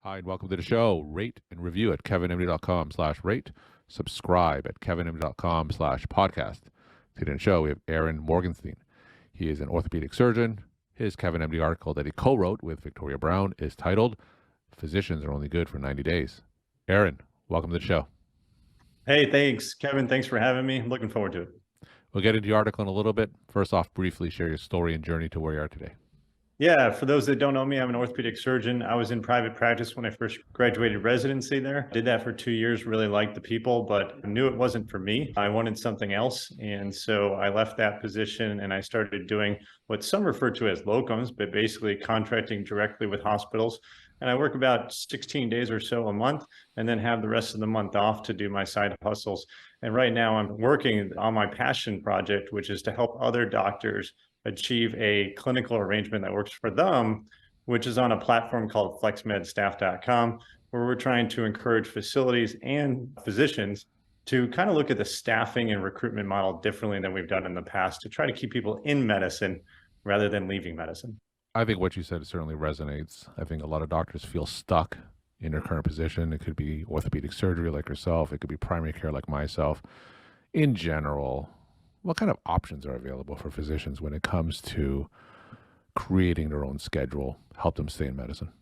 Hi, and welcome to the show. Rate and review at kevinmd.com/rate. Subscribe at kevinmd.com/podcast. Today on the show, we have Aaron Morgenstein. He is an orthopedic surgeon. His KevinMD article that he co-wrote with Victoria Brown is titled, Physicians Are Only Good for 90 Days. Aaron, welcome to the show. Hey, thanks, Kevin. Thanks for having me. I'm looking forward to it. We'll get into the article in a little bit. First off, briefly share your story and journey to where you are today. Yeah, for those that don't know me, I'm an orthopedic surgeon. I was in private practice when I first graduated residency there. Did that for 2 years, really liked the people, but I knew it wasn't for me. I wanted something else. And so I left that position and I started doing what some refer to as locums, but basically contracting directly with hospitals. And I work about 16 days or so a month and then have the rest of the month off to do my side hustles. And right now I'm working on my passion project, which is to help other doctors achieve a clinical arrangement that works for them, which is on a platform called flexmedstaff.com, where we're trying to encourage facilities and physicians to kind of look at the staffing and recruitment model differently than we've done in the past to try to keep people in medicine rather than leaving medicine. I think what you said certainly resonates. I think a lot of doctors feel stuck in their current position. It could be orthopedic surgery like yourself. It could be primary care like myself. In general, what kind of options are available for physicians when it comes to creating their own schedule, help them stay in medicine?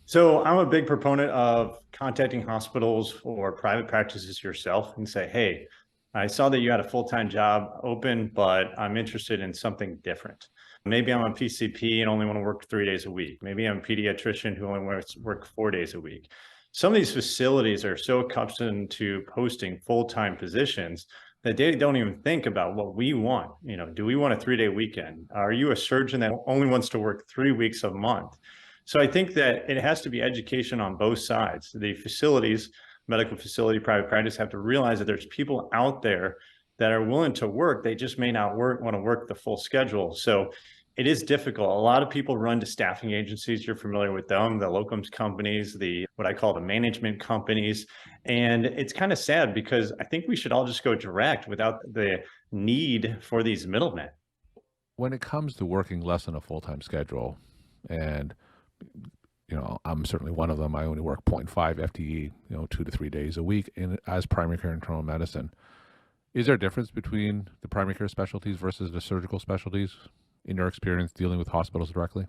So I'm a big proponent of contacting hospitals or private practices yourself and say, hey, I saw that you had a full-time job open, but I'm interested in something different. Maybe I'm a PCP and only want to work 3 days a week. Maybe I'm a pediatrician who only wants to work 4 days a week. Some of these facilities are so accustomed to posting full-time positions that they don't even think about what we want. You know, do we want a 3-day weekend? Are you a surgeon that only wants to work 3 weeks a month? So I think that it has to be education on both sides. The facilities, medical facility, private practice, have to realize that there's people out there that are willing to work. They just may not want to work the full schedule. So it is difficult. A lot of people run to staffing agencies. You're familiar with them, the locums companies, what I call the management companies. And it's kind of sad because I think we should all just go direct without the need for these middlemen. When it comes to working less than a full-time schedule, and I'm certainly one of them. I only work 0.5 FTE, 2 to 3 days a week as primary care internal medicine. Is there a difference between the primary care specialties versus the surgical specialties in your experience dealing with hospitals directly?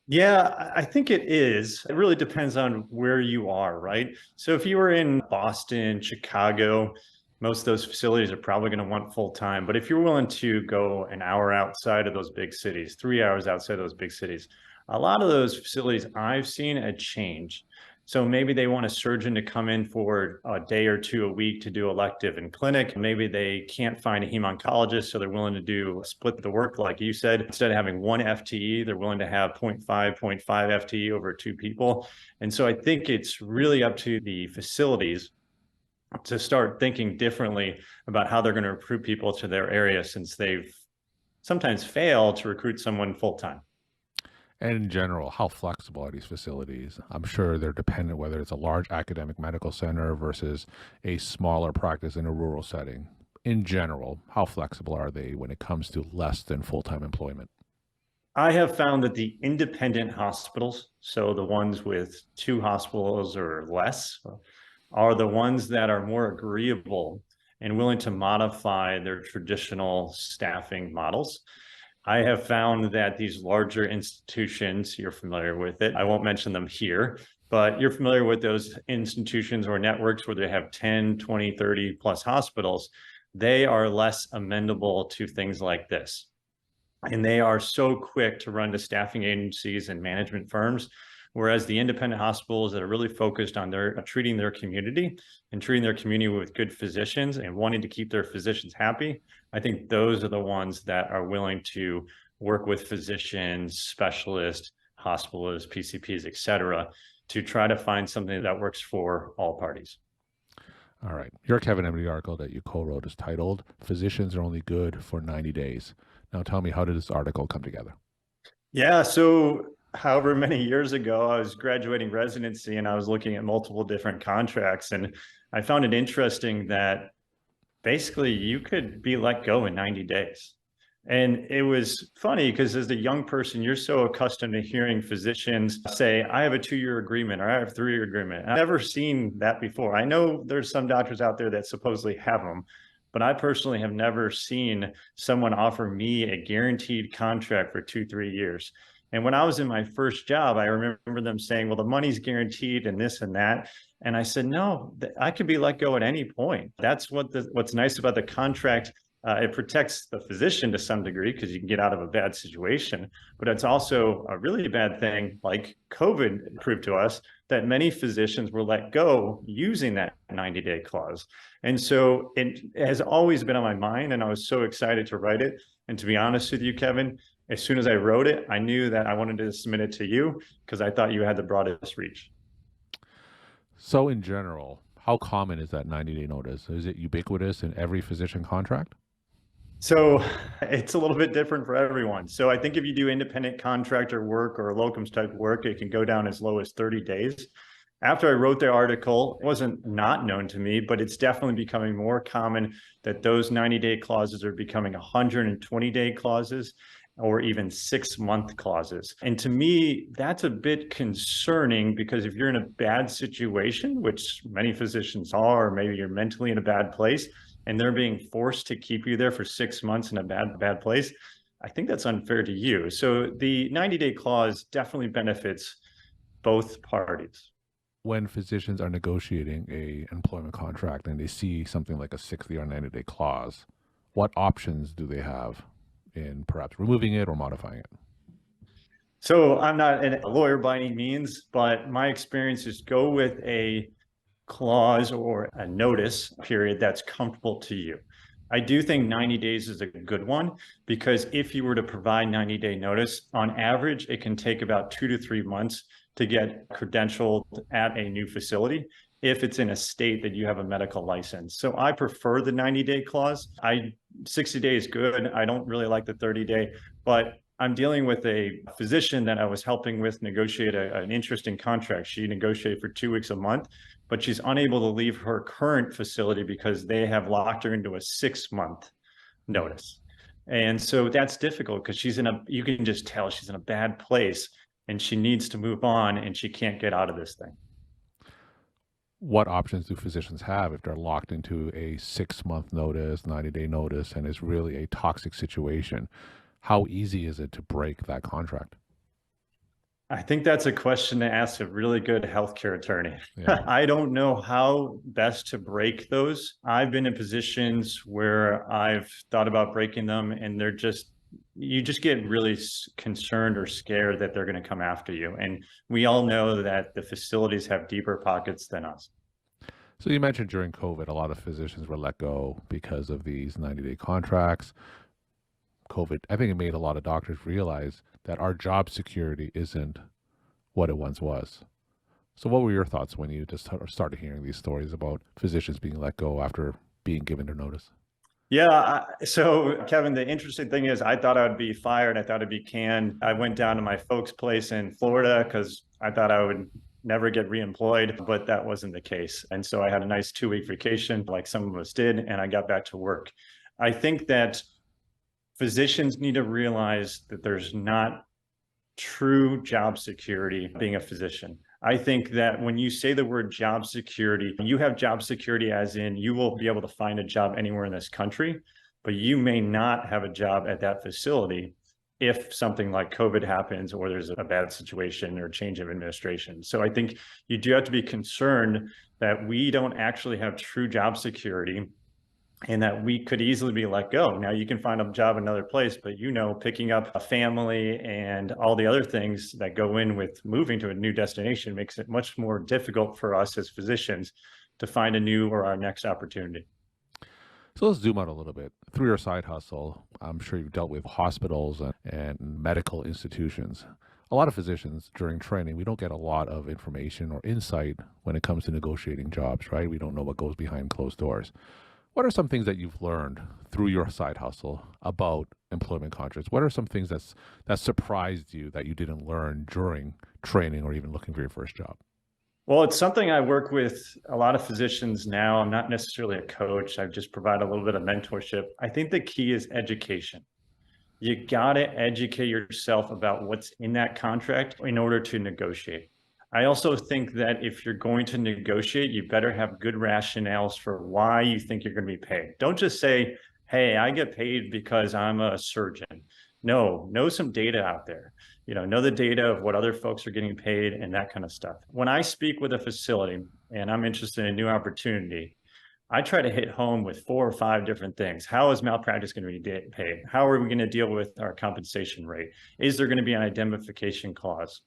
Yeah, I think it is. It really depends on where you are, right? So if you were in Boston, Chicago, most of those facilities are probably going to want full time. But if you're willing to go an hour outside of those big cities, 3 hours outside of those big cities, a lot of those facilities I've seen a change. So maybe they want a surgeon to come in for a day or two a week to do elective in clinic. Maybe they can't find a hem-oncologist, so they're willing to split the work, like you said. Instead of having 1 FTE, they're willing to have 0.5 FTE over 2 people. And so I think it's really up to the facilities to start thinking differently about how they're going to recruit people to their area, since they've sometimes failed to recruit someone full-time. And in general, how flexible are these facilities? I'm sure they're dependent whether it's a large academic medical center versus a smaller practice in a rural setting. In general, how flexible are they when it comes to less than full-time employment? I have found that the independent hospitals, so the ones with 2 hospitals or less, are the ones that are more agreeable and willing to modify their traditional staffing models. I have found that these larger institutions, you're familiar with it, I won't mention them here, but you're familiar with those institutions or networks where they have 10, 20, 30 plus hospitals. They are less amenable to things like this. And they are so quick to run to staffing agencies and management firms, whereas the independent hospitals that are really focused on treating their community and treating their community with good physicians and wanting to keep their physicians happy, I think those are the ones that are willing to work with physicians, specialists, hospitalists, PCPs, et cetera, to try to find something that works for all parties. All right. Your KevinMD article that you co-wrote is titled, Physicians Are Only Good for 90 Days. Now tell me, how did this article come together? Yeah, so however many years ago, I was graduating residency and I was looking at multiple different contracts. And I found it interesting that basically you could be let go in 90 days. And it was funny because as a young person, you're so accustomed to hearing physicians say, I have a 2-year agreement or I have a 3-year agreement. I've never seen that before. I know there's some doctors out there that supposedly have them, but I personally have never seen someone offer me a guaranteed contract for 2-3 years. And when I was in my first job, I remember them saying, well, the money's guaranteed and this and that. And I said, no, I could be let go at any point. That's what's nice about the contract. It protects the physician to some degree because you can get out of a bad situation, but it's also a really bad thing, like COVID proved to us, that many physicians were let go using that 90-day clause. And so it has always been on my mind, and I was so excited to write it. And to be honest with you, Kevin, as soon as I wrote it, I knew that I wanted to submit it to you because I thought you had the broadest reach. So in general, how common is that 90-day notice? Is it ubiquitous in every physician contract? So it's a little bit different for everyone. So I think if you do independent contractor work or locums type work, it can go down as low as 30 days. After I wrote the article, it wasn't not known to me, but it's definitely becoming more common that those 90-day clauses are becoming 120-day clauses or even 6-month clauses. And to me, that's a bit concerning because if you're in a bad situation, which many physicians are, or maybe you're mentally in a bad place, and they're being forced to keep you there for 6 months in a bad place, I think that's unfair to you. So the 90-day clause definitely benefits both parties. When physicians are negotiating a employment contract and they see something like a 60 or 90-day clause, what options do they have in perhaps removing it or modifying it? So I'm not a lawyer by any means, but my experience is go with a clause or a notice period that's comfortable to you. I do think 90 days is a good one because if you were to provide 90-day notice, on average, it can take about 2 to 3 months to get credentialed at a new facility if it's in a state that you have a medical license. So I prefer the 90-day clause. 60 days good. I don't really like the 30-day, but I'm dealing with a physician that I was helping with negotiate an interesting contract. She negotiated for 2 weeks a month, but she's unable to leave her current facility because they have locked her into a 6-month notice. And so that's difficult because you can just tell she's in a bad place and she needs to move on and she can't get out of this thing. What options do physicians have if they're locked into a 6-month notice, 90-day notice, and it's really a toxic situation? How easy is it to break that contract? I think that's a question to ask a really good healthcare attorney. Yeah. I don't know how best to break those. I've been in positions where I've thought about breaking them and you just get really concerned or scared that they're going to come after you. And we all know that the facilities have deeper pockets than us. So you mentioned during COVID, a lot of physicians were let go because of these 90-day contracts. COVID, I think it made a lot of doctors realize that our job security isn't what it once was. So what were your thoughts when you just started hearing these stories about physicians being let go after being given their notice? Yeah. So Kevin, the interesting thing is I thought I would be fired. I thought I'd be canned. I went down to my folks' place in Florida because I thought I would never get reemployed, but that wasn't the case. And so I had a nice 2-week vacation like some of us did, and I got back to work. I think that physicians need to realize that there's not true job security being a physician. I think that when you say the word job security, you have job security as in you will be able to find a job anywhere in this country, but you may not have a job at that facility if something like COVID happens or there's a bad situation or change of administration. So I think you do have to be concerned that we don't actually have true job security and that we could easily be let go. Now you can find a job another place, but picking up a family and all the other things that go in with moving to a new destination makes it much more difficult for us as physicians to find a new or our next opportunity. So let's zoom out a little bit. Through your side hustle, I'm sure you've dealt with hospitals and medical institutions. A lot of physicians during training, we don't get a lot of information or insight when it comes to negotiating jobs, right? We don't know what goes behind closed doors. What are some things that you've learned through your side hustle about employment contracts? What are some things that surprised you that you didn't learn during training or even looking for your first job? Well, it's something I work with a lot of physicians now. I'm not necessarily a coach. I just provide a little bit of mentorship. I think the key is education. You got to educate yourself about what's in that contract in order to negotiate. I also think that if you're going to negotiate, you better have good rationales for why you think you're going to be paid. Don't just say, hey, I get paid because I'm a surgeon. No, know some data out there. Know the data of what other folks are getting paid and that kind of stuff. When I speak with a facility and I'm interested in a new opportunity, I try to hit home with 4 or 5 different things. How is malpractice going to be paid? How are we going to deal with our compensation rate? Is there going to be an indemnification clause?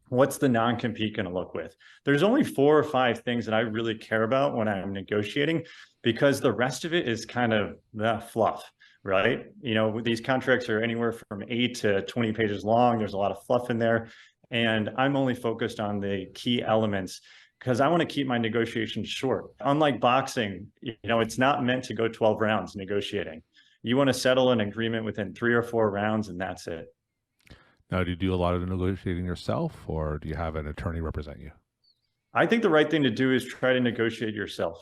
What's the non-compete going to look with? There's only 4 or 5 things that I really care about when I'm negotiating, because the rest of it is kind of the fluff, right? These contracts are anywhere from 8 to 20 pages long. There's a lot of fluff in there. And I'm only focused on the key elements because I want to keep my negotiations short. Unlike boxing, it's not meant to go 12 rounds negotiating. You want to settle an agreement within 3 or 4 rounds, and that's it. Now, do you do a lot of the negotiating yourself, or do you have an attorney represent you? I think the right thing to do is try to negotiate yourself.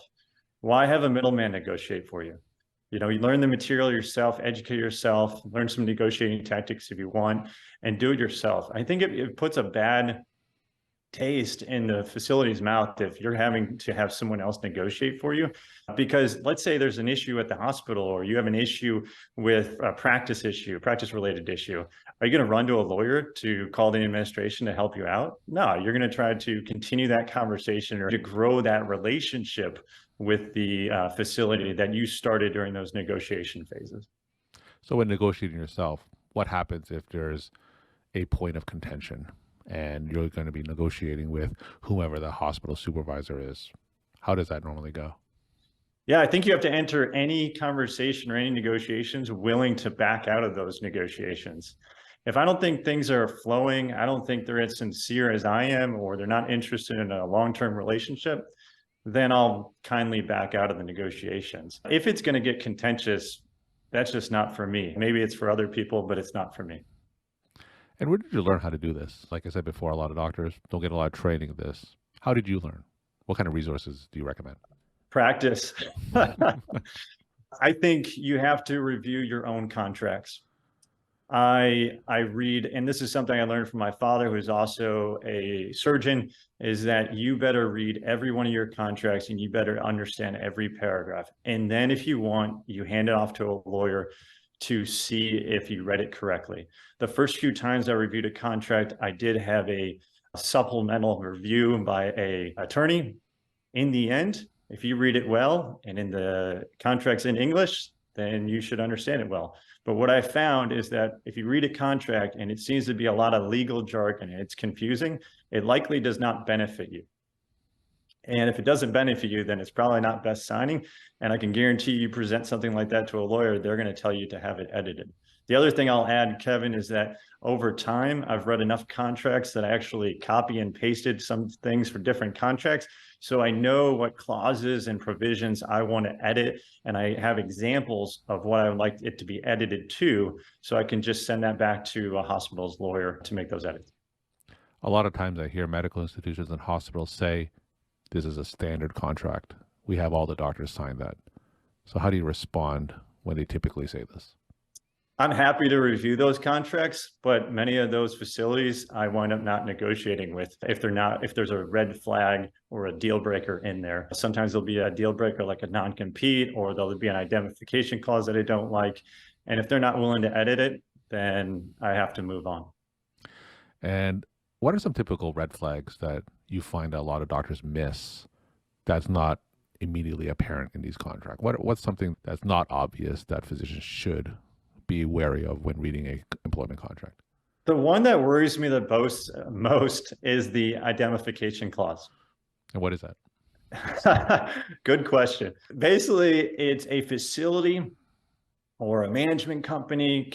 Why have a middleman negotiate for you? You learn the material yourself, educate yourself, learn some negotiating tactics if you want, and do it yourself. I think it puts a bad taste in the facility's mouth if you're having to have someone else negotiate for you. Because let's say there's an issue at the hospital, or you have an issue with a practice related issue. Are you going to run to a lawyer to call the administration to help you out? No, you're going to try to continue that conversation or to grow that relationship with the facility that you started during those negotiation phases. So when negotiating yourself, what happens if there's a point of contention and you're going to be negotiating with whomever the hospital supervisor is? How does that normally go? Yeah, I think you have to enter any conversation or any negotiations willing to back out of those negotiations. If I don't think things are flowing, I don't think they're as sincere as I am, or they're not interested in a long-term relationship, then I'll kindly back out of the negotiations. If it's going to get contentious, that's just not for me. Maybe it's for other people, but it's not for me. And where did you learn how to do this? Like I said before, a lot of doctors don't get a lot of training of this. How did you learn? What kind of resources do you recommend? Practice. I think you have to review your own contracts. I read, and this is something I learned from my father, who's also a surgeon, is that you better read every one of your contracts and you better understand every paragraph. And then if you want, you hand it off to a lawyer to see if you read it correctly. The first few times I reviewed a contract, I did have a supplemental review by an attorney. In the end, if you read it well and in the contract's in English, then you should understand it well. But what I found is that if you read a contract and it seems to be a lot of legal jargon and it's confusing, it likely does not benefit you. And if it doesn't benefit you, then it's probably not best signing. And I can guarantee you present something like that to a lawyer, they're going to tell you to have it edited. The other thing I'll add, Kevin, is that over time, I've read enough contracts that I actually copy and pasted some things for different contracts. So I know what clauses and provisions I want to edit, and I have examples of what I would like it to be edited to, so I can just send that back to a hospital's lawyer to make those edits. A lot of times I hear medical institutions and hospitals say, this is a standard contract. We have all the doctors sign that. So how do you respond when they typically say this? I'm happy to review those contracts, but many of those facilities I wind up not negotiating with if there's a red flag or a deal breaker in there. Sometimes there'll be a deal breaker like a non-compete, or there'll be an indemnification clause that I don't like. And if they're not willing to edit it, then I have to move on. And what are some typical red flags that you find that a lot of doctors miss that's not immediately apparent in these contracts? What's something that's not obvious that physicians should be wary of when reading a employment contract? The one that worries me the most is the indemnification clause. And what is that? Good question. Basically, it's a facility or a management company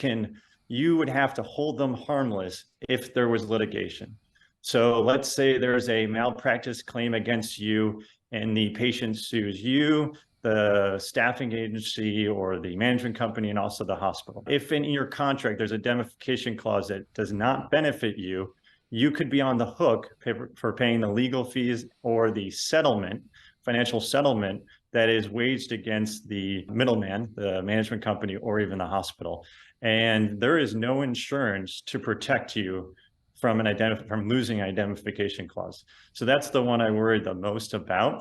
you would have to hold them harmless if there was litigation. So let's say there's a malpractice claim against you and the patient sues you, the staffing agency, or the management company, and also the hospital. If in your contract there's a indemnification clause that does not benefit you, you could be on the hook for paying the legal fees or the settlement financial settlement that is waged against the middleman, the management company, or even the hospital. And there is no insurance to protect you from from losing identification clause. So that's the one I worry the most about.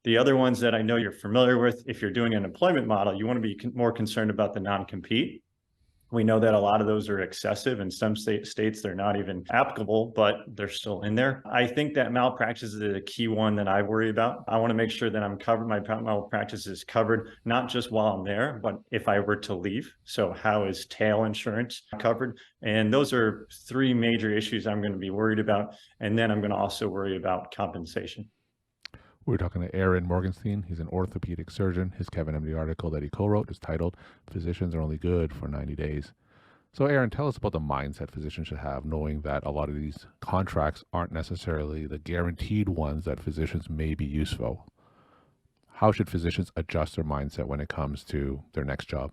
The other ones that I know you're familiar with, if you're doing an employment model, you want to be more concerned about the non-compete. We know that a lot of those are excessive. In some states, they're not even applicable, but they're still in there. I think that malpractice is a key one that I worry about. I want to make sure that I'm covered, my malpractice is covered, not just while I'm there, but if I were to leave. So how is tail insurance covered? And those are three major issues I'm going to be worried about. And then I'm going to also worry about compensation. We're talking to Aaron Morgenstein. He's an orthopedic surgeon. His KevinMD article that he co-wrote is titled, "Physicians Are Only Good for 90 Days." So Aaron, tell us about the mindset physicians should have, knowing that a lot of these contracts aren't necessarily the guaranteed ones that physicians may be useful. How should physicians adjust their mindset when it comes to their next job?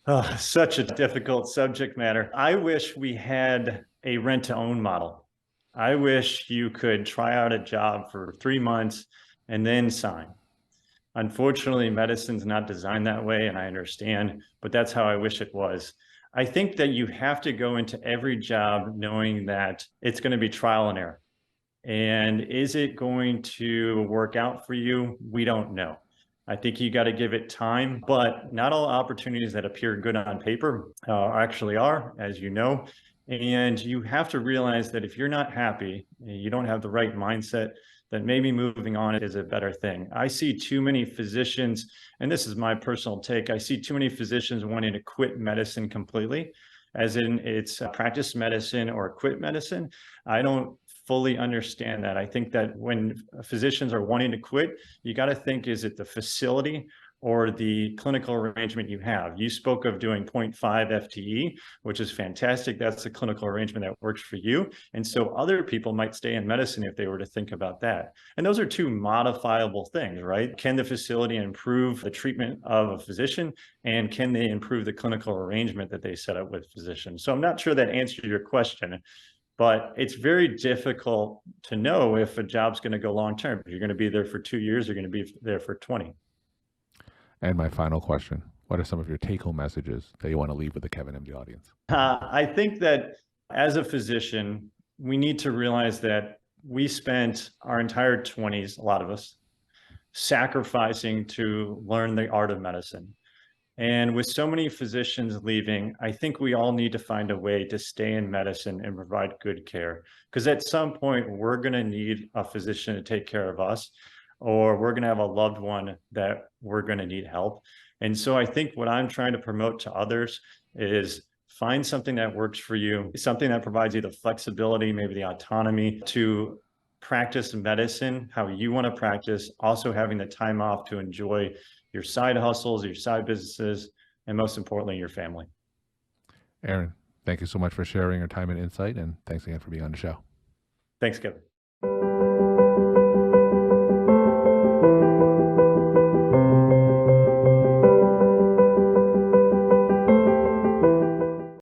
Oh, such a difficult subject matter. I wish we had a rent-to-own model. I wish you could try out a job for 3 months and then sign. Unfortunately, medicine's not designed that way, and I understand, but that's how I wish it was. I think that you have to go into every job knowing that it's going to be trial and error. And is it going to work out for you? We don't know. I think you got to give it time, but not all opportunities that appear good on paper actually are, as you know. And you have to realize that if you're not happy, you don't have the right mindset, that maybe moving on is a better thing. I see too many physicians, and this is my personal take, I see too many physicians wanting to quit medicine completely, as in it's practice medicine or quit medicine. I don't fully understand that. I think that when physicians are wanting to quit, you got to think, is it the facility or the clinical arrangement you have? You spoke of doing 0.5 FTE, which is fantastic. That's the clinical arrangement that works for you. And so other people might stay in medicine if they were to think about that. And those are two modifiable things, right? Can the facility improve the treatment of a physician? And can they improve the clinical arrangement that they set up with physicians? So I'm not sure that answered your question, but it's very difficult to know if a job's going to go long-term. If you're going to be there for 2 years, you're going to be there for 20. And my final question, what are some of your take-home messages that you want to leave with the KevinMD audience? I think that as a physician, we need to realize that we spent our entire 20s, a lot of us, sacrificing to learn the art of medicine. And with so many physicians leaving, I think we all need to find a way to stay in medicine and provide good care. Because at some point, we're going to need a physician to take care of us, or we're going to have a loved one that we're going to need help. And so I think what I'm trying to promote to others is find something that works for you, something that provides you the flexibility, maybe the autonomy to practice medicine how you want to practice, also having the time off to enjoy your side hustles, your side businesses, and most importantly, your family. Aaron, thank you so much for sharing your time and insight, and thanks again for being on the show. Thanks, Kevin.